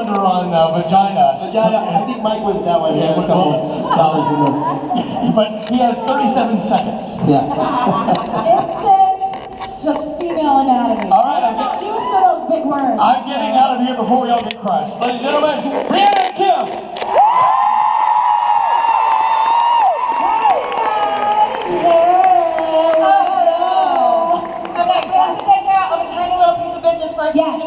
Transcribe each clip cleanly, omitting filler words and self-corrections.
over-under on vagina. I think Mike went that way. Yeah, A couple dollars in the... But he had 37 seconds. Yeah. Instant, just female anatomy. All right, I'm used to those big words. I'm getting out of here before we all get crushed. Ladies and gentlemen, Briana and Kim. First, yes.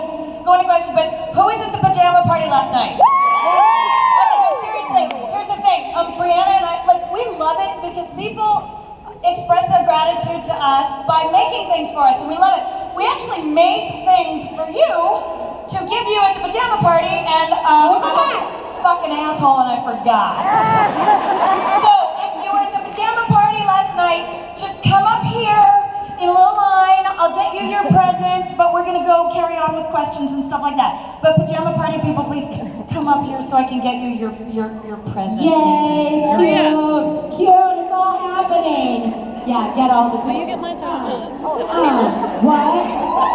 Go into questions, but who was at the pajama party last night? Okay, no, seriously, here's the thing. Briana and I, we love it because people express their gratitude to us by making things for us, and we love it. We actually made things for you to give you at the pajama party, and I'm a fucking asshole and I forgot. So, if you were at the pajama party last night, just come up here in a little line, I'll get you your present, but we're gonna go carry on with questions and stuff like that. But pajama party people, please come up here so I can get you your present. Yay, cute, cute, it's all happening. Yeah, get all the Will you get my phone? what?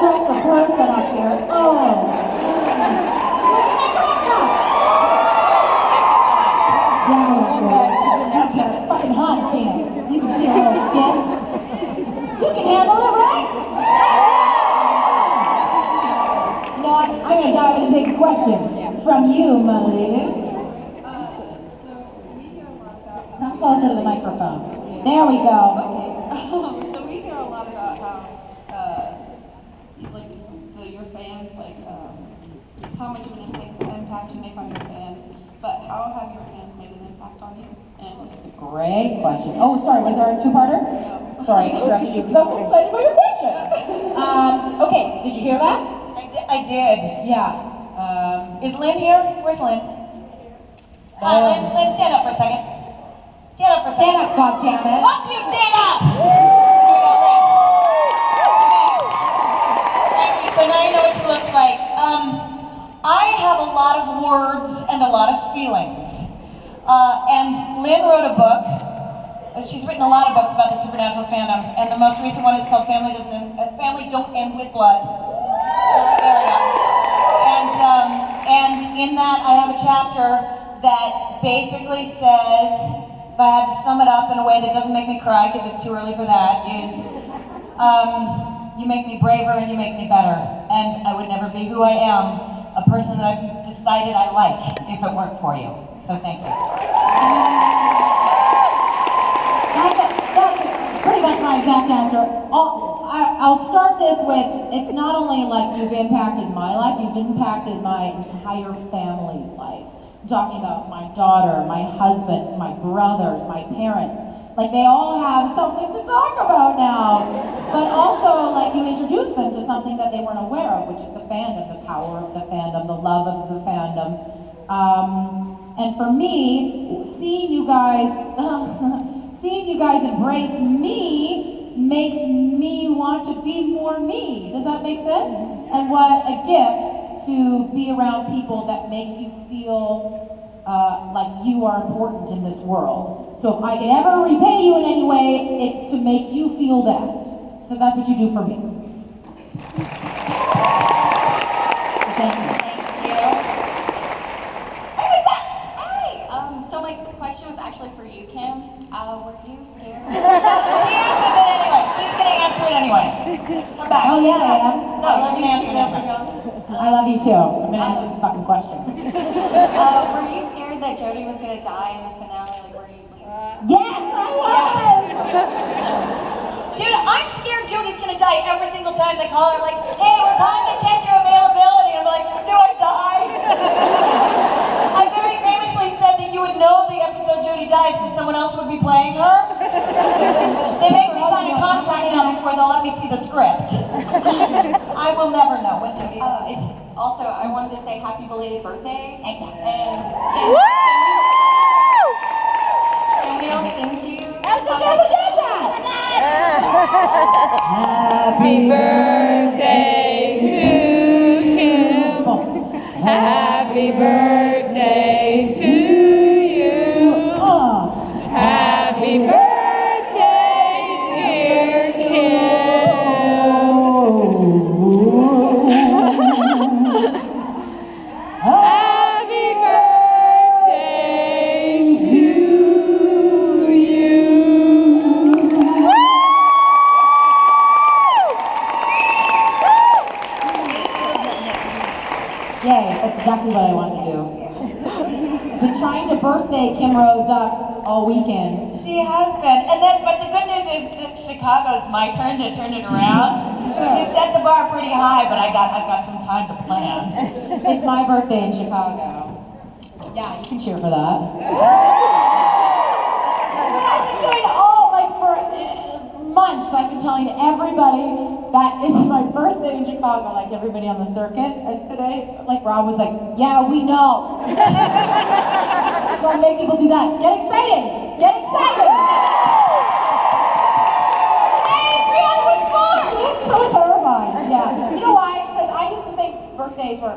Dress the person up here. Oh. Yeah, fucking hot, Phoenix. You can see her little skin. You can handle it, right? You know what? I'm going to dive in and take a question from you, my lady. Come closer to the microphone. There we go. Okay. So we hear a lot about how, your fans, how much of an impact you make on your fans, but how have your fans made an impact on you? And That's a great question. Oh, sorry, was there a two-parter? No. Sorry, I interrupted you because I was so excited about your question. Okay, did you hear that? I did. Yeah. Is Lynn here? Where's Lynn? Lynn, stand up for a second. Stand up for a second. Stand up, goddammit. Fuck you, stand up! There we go, Lynn. Okay. Thank you. So now you know what she looks like. I have a lot of words and a lot of feelings. And Lynn wrote a book. She's written a lot of books about the supernatural fandom, and the most recent one is called Family Don't End with Blood. There we go. And in that I have a chapter that basically says, if I had to sum it up in a way that doesn't make me cry, because it's too early for that, is you make me braver and you make me better. And I would never be who I am, a person that I've decided I like, if it weren't for you. So thank you. That's pretty much my exact answer. I'll start this with, it's not only like you've impacted my life, you've impacted my entire family's life. I'm talking about my daughter, my husband, my brothers, my parents. Like, they all have something to talk about now. But also, like, you introduced them to something that they weren't aware of, which is the fandom, the power of the fandom, the love of the fandom. And for me, seeing you guys embrace me makes me want to be more me. Does that make sense? And what a gift to be around people that make you feel like you are important in this world. So if I can ever repay you in any way, it's to make you feel that. Because that's what you do for me. Thank you. So my question was actually for you, Kim. Were you scared? She answers it anyway. She's going to answer it anyway. Come back. Oh yeah, I am. No, I love you too. I love you too. I'm gonna answer this fucking question. Were you scared that Jodie was gonna die in the finale? Like, were you like... Yes, I was! Dude, I'm scared Jodie's gonna die every single time they call her, like, hey, we're calling to check your availability. I'm like, do I die? I very famously said that you would know the episode Jodie dies because someone else would be playing her. They make me sign a contract now before they'll let me see the script. I will never know when Jodie dies. Also, I wanted to say happy belated birthday. Thank you. And can we all sing to you? Happy birthday to Kim. Happy birthday to you. Happy birthday, dear Kim. wanted to do. Been trying to birthday Kim Rhodes up all weekend. She has been. And then, but the good news is that Chicago's my turn to turn it around. She set the bar pretty high, but I've got some time to plan. It's my birthday in Chicago. Yeah, you can cheer for that. I've been doing for months, I've been telling everybody that it's my birthday in Chicago, like everybody on the circuit. And today, like Rob was like, yeah, we know. So I'll make people do that. Get excited! Get excited! Hey, Briana was born! He's so terrifying. Yeah. You know why? It's because I used to think birthdays were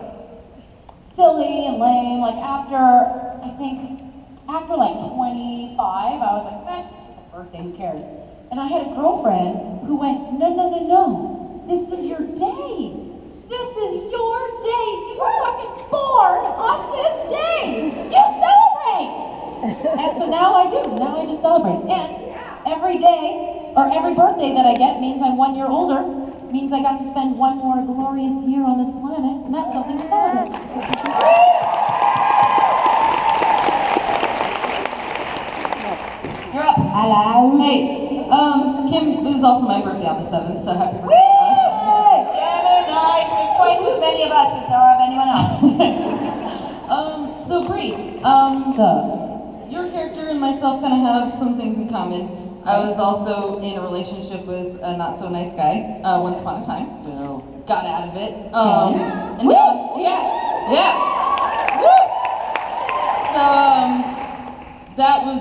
silly and lame. Like after like 25, I was like, it's just a birthday, who cares? And I had a girlfriend who went, no, this is your day. This is your day. You were fucking born on this day. You celebrate. And so now I do. Now I just celebrate. And every day, or every birthday that I get means I'm 1 year older, means I got to spend one more glorious year on this planet, and that's something to celebrate. You're up. Hello. Hey, Kim, it was also my birthday on the 7th, so happy birthday to us. Gemini, there's twice as many of us as there are of anyone else. So Brie, your character and myself kind of have some things in common. I was also in a relationship with a not so nice guy once upon a time. Got out of it. And now, So that was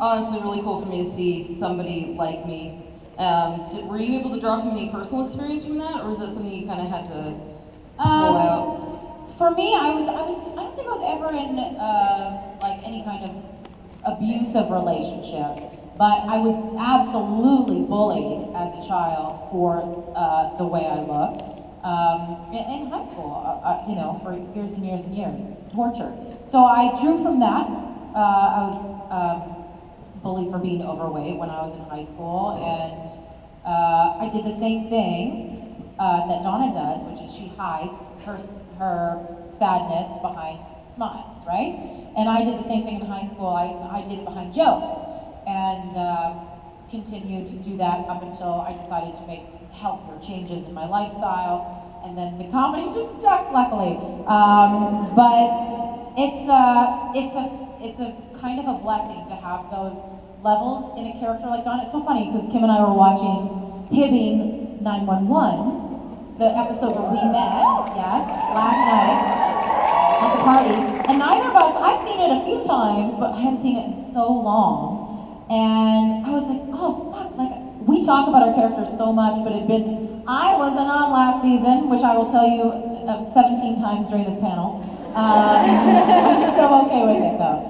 honestly really cool for me to see somebody like me. Were you able to draw from any personal experience from that, or was that something you kind of had to pull out? For me, I don't think I was ever in like any kind of abusive relationship, but I was absolutely bullied as a child for the way I looked. In high school, for years and years and years, it's torture. So I drew from that. I was bullied for being overweight when I was in high school, and I did the same thing that Donna does, which is she hides her sadness behind smiles, right? And I did the same thing in high school. I did it behind jokes, and continued to do that up until I decided to make healthier changes in my lifestyle, and then the comedy just stuck, luckily. But it's a kind of a blessing to have those levels in a character like Donna. It's so funny because Kim and I were watching Hibbing 911, the episode where we met, yes, last night at the party. And neither of us, I've seen it a few times, but I hadn't seen it in so long. And I was like, oh fuck, like we talk about our characters so much, but I wasn't on last season, which I will tell you 17 times during this panel. I'm so okay with it though.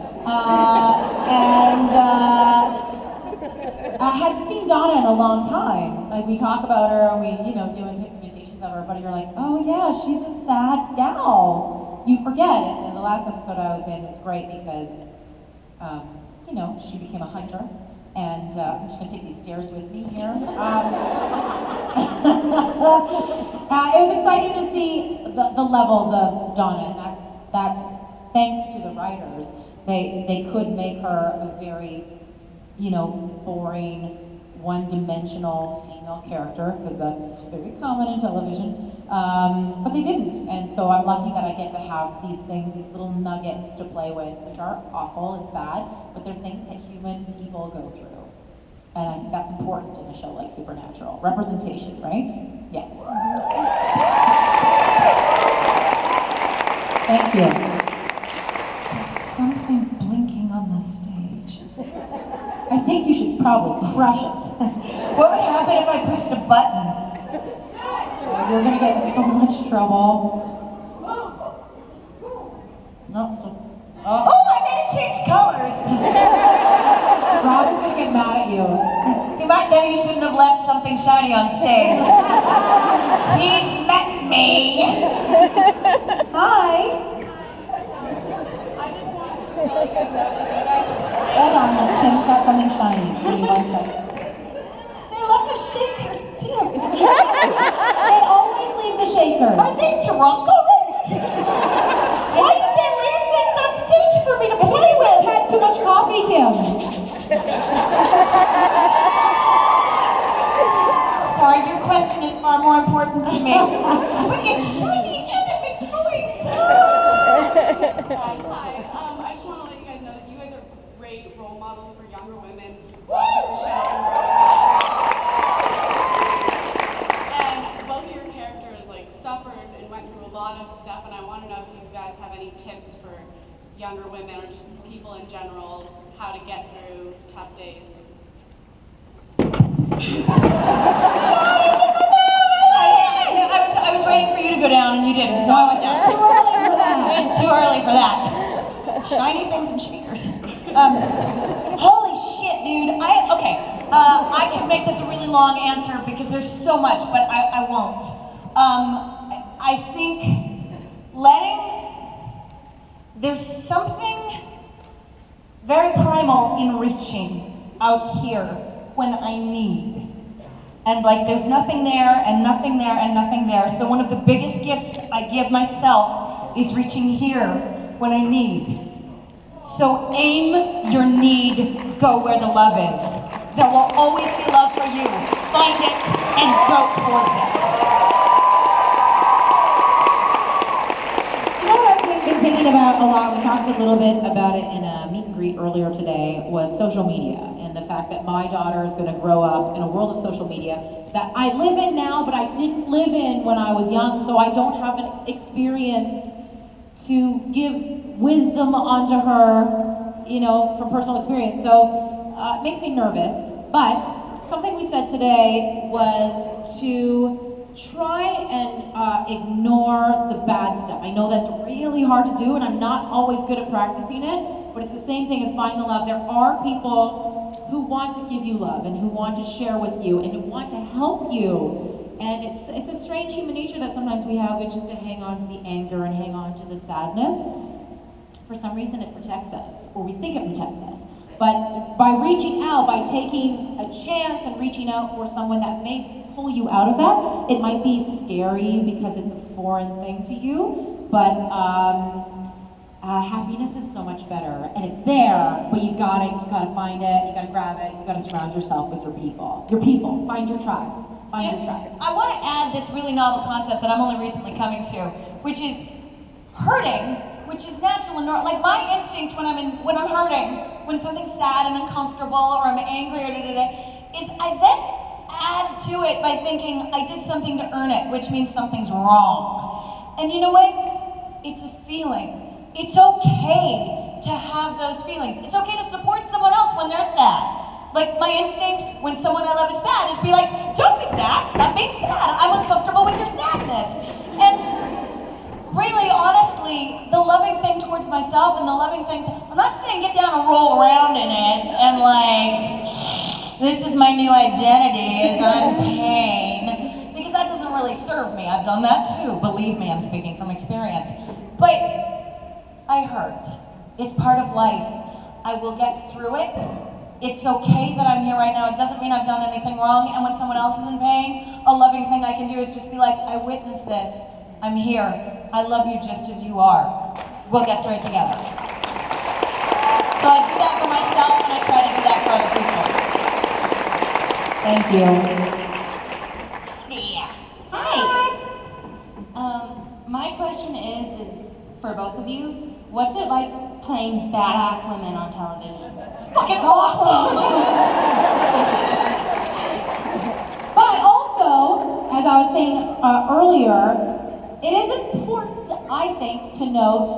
I hadn't seen Donna in a long time. Like we talk about her and we, do imitations of her, but you're like, oh yeah, she's a sad gal. You forget it. And the last episode I was in was great because, she became a hunter. And I'm just gonna take these stairs with me here. It was exciting to see the levels of Donna, and that's thanks to the writers. They could make her a very, boring, one-dimensional female character, because that's very common in television. But they didn't, and so I'm lucky that I get to have these things, these little nuggets to play with, which are awful and sad, but they're things that human people go through. And I think that's important in a show like Supernatural. Representation, right? Yes. Thank you. There's something blinking on the stage. I think you should probably crush it. What would happen if I pushed a button? You're gonna get in so much trouble. No, still. Oh, I made it change colors. Rob is gonna get mad at you. Then he shouldn't have left something shiny on stage. He's met me. Hi. I just want to tell you guys that you guys are great. Hold on, Kim's got something shiny. Give me 1 second. They left the shakers too. They always leave the shakers. Are they drunk already? Why did they am. Sorry, your question is far more important to me. But it's shiny and it makes noise. Hi. I just want to let you guys know that you guys are great role models for younger women watching the show and growing up. And both of your characters like suffered and went through a lot of stuff, and I want to know if you guys have any tips for younger women or just people in general how to get through tough days. I was waiting for you to go down and you didn't, so I went down. Too early for that. It's too early for that. Shiny things and shakers. Holy shit, dude. I could make this a really long answer because there's so much, but I won't. I think there's something very primal in reaching out here when I need. And like there's nothing there and nothing there and nothing there. So one of the biggest gifts I give myself is reaching here when I need. So aim your need, go where the love is. There will always be love for you. Find it and go towards it. Do you know what I've been thinking about a lot? We talked a little bit about it in a meet and greet earlier today, was social media. And the fact that my daughter is going to grow up in a world of social media that I live in now, but I didn't live in when I was young, so I don't have an experience to give wisdom onto her, you know, from personal experience. So it makes me nervous. But something we said today was to try and ignore the bad stuff. I know that's really hard to do, and I'm not always good at practicing it, but it's the same thing as find the love. There are people who want to give you love and who want to share with you and who want to help you. And it's a strange human nature that sometimes we have, which is to hang on to the anger and hang on to the sadness. For some reason it protects us, or we think it protects us. But by reaching out, by taking a chance and reaching out for someone that may pull you out of that, it might be scary because it's a foreign thing to you, but happiness is so much better, and it's there, but you gotta find it, you gotta grab it, you gotta surround yourself with your people. Find your tribe, find your tribe. I want to add this really novel concept that I'm only recently coming to, which is hurting, which is natural and normal. Like my instinct when I'm hurting, when something's sad and uncomfortable or I'm angry or is I then add to it by thinking I did something to earn it, which means something's wrong. And you know what? It's a feeling. It's okay to have those feelings. It's okay to support someone else when they're sad. Like my instinct when someone I love is sad is be like, don't be sad, stop being sad. I'm uncomfortable with your sadness. And really, honestly, the loving thing towards myself and the loving thing, I'm not saying get down and roll around in it and like, this is my new identity is I'm pain. Because that doesn't really serve me. I've done that too. Believe me, I'm speaking from experience. But I hurt. It's part of life. I will get through it. It's okay that I'm here right now. It doesn't mean I've done anything wrong. And when someone else is in pain, a loving thing I can do is just be like, I witnessed this. I'm here. I love you just as you are. We'll get through it together. So I do that for myself and I try to do that for other people. Thank you. Yeah. Hi. My question is for both of you, what's it like playing badass women on television? Fucking awesome! But also, as I was saying earlier, it is important, I think, to note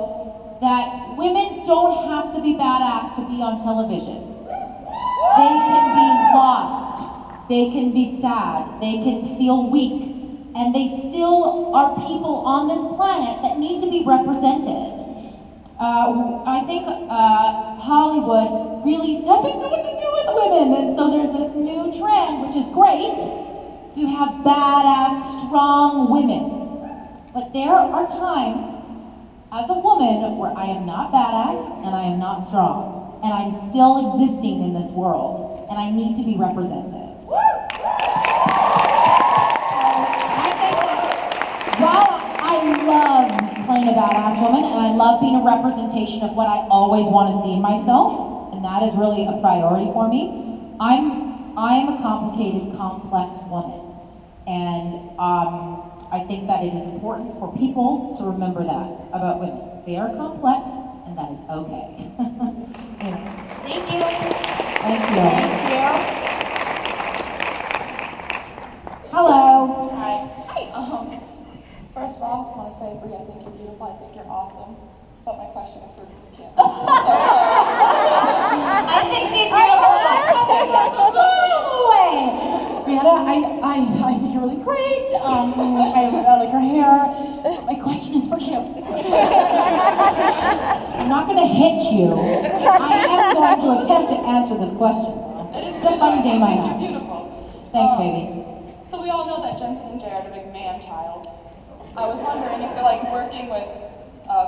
that women don't have to be badass to be on television. They can be lost, they can be sad, they can feel weak, and they still are people on this planet that need to be represented. I think Hollywood really doesn't know what to do with women, and so there's this new trend, which is great, to have badass, strong women. But there are times, as a woman, where I am not badass, and I am not strong, and I'm still existing in this world, and I need to be represented. While I love playing a badass woman, and I love being a representation of what I always want to see in myself, and that is really a priority for me. I am a complicated, complex woman, and I think that it is important for people to remember that about women. They are complex, and that is okay. Thank you. Thank you. Thank you. Hello. Hi. First of all, I want to say, Brie, I think you're beautiful. I think you're awesome. But my question is for Kim. I think she's beautiful enough. Brianna, I think you're really great. I like her hair. My question is for Kim. I'm not going to hit you. I am going to attempt to answer this question. It is It's a fun game I think have. you're beautiful. Thanks, baby. So we all know that Jensen and Jared are a big man-child. I was wondering if like working with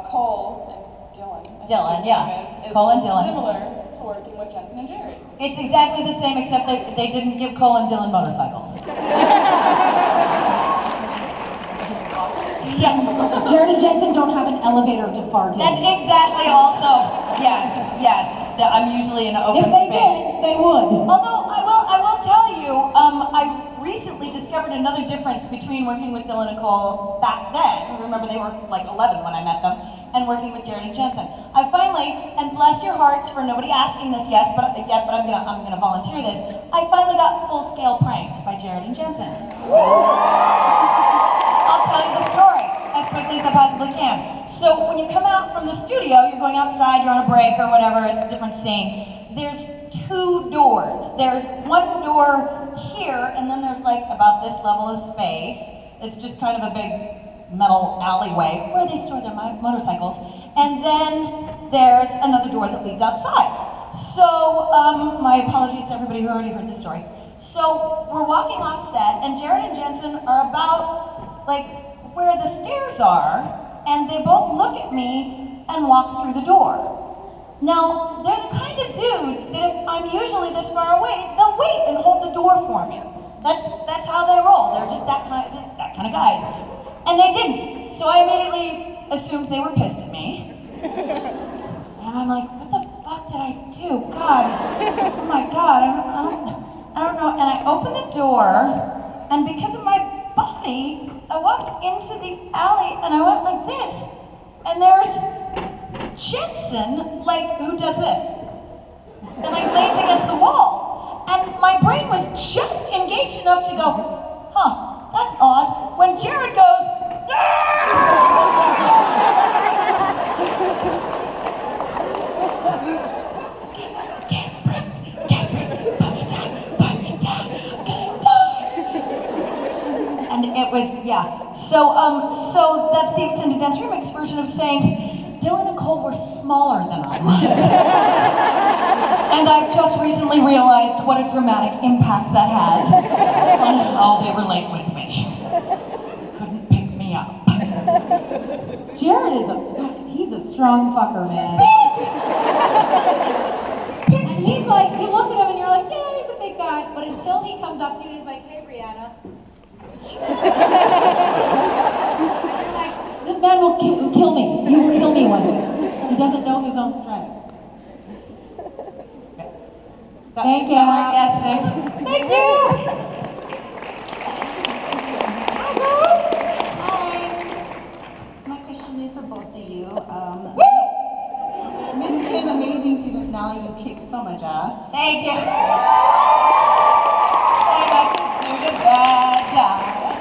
Cole and Dylan. I think Dylan, his yeah. name is Cole and Dylan. Similar to working with Jensen and Jared. It's exactly the same, except they didn't give Cole and Dylan motorcycles. Yeah. Jared and Jensen don't have an elevator to fart in. That's exactly also, yes. I'm usually in an open If they space. did, they would. Although I will tell you, I recently discovered another difference between working with Dylan and Cole back then. Remember, they were like 11 when I met them, and working with Jared and Jensen. I finally, and bless your hearts for nobody asking this yet, but I'm gonna volunteer this. I finally got full-scale pranked by Jared and Jensen. I'll tell you the story as quickly as I possibly can. So when you come out from the studio, you're going outside, you're on a break or whatever, it's a different scene. There's two doors. There's one door here, and then there's like about this level of space. It's just kind of a big metal alleyway where they store their motorcycles. And then there's another door that leads outside. So, my apologies to everybody who already heard this story. So, we're walking off set, and Jared and Jensen are about, like, where the stairs are, and they both look at me and walk through the door. Now, they're the kind of dudes that if I'm usually this far away, they'll wait and hold the door for me. That's how they roll. They're just that kind of guys. And they didn't. So I immediately assumed they were pissed at me. And I'm like, what the fuck did I do? God, oh my God, I don't know. And I opened the door, and because of my body, I walked into the alley and I went like this. And there's Jensen, like, who does this? And like leans against the wall. And my brain was just engaged enough to go, huh, that's odd. When Jared goes, and it was, yeah. So that's the extended dance remix version of saying, Dylan and Cole were smaller than I was. And I've just recently realized what a dramatic impact that has on how they relate with me. They couldn't pick me up. Jared is he's a strong fucker, man. And he's like, you look at him and you're like, yeah, he's a big guy. But until he comes up to you and he's like, hey, Brianna. You're like, this man will kill me. He will kill me one day. He doesn't know his own strength. Thank you. Yes, thank you. Hi. So my question is for both of you. Miss Kim, amazing season finale. You kicked so much ass. Thank you.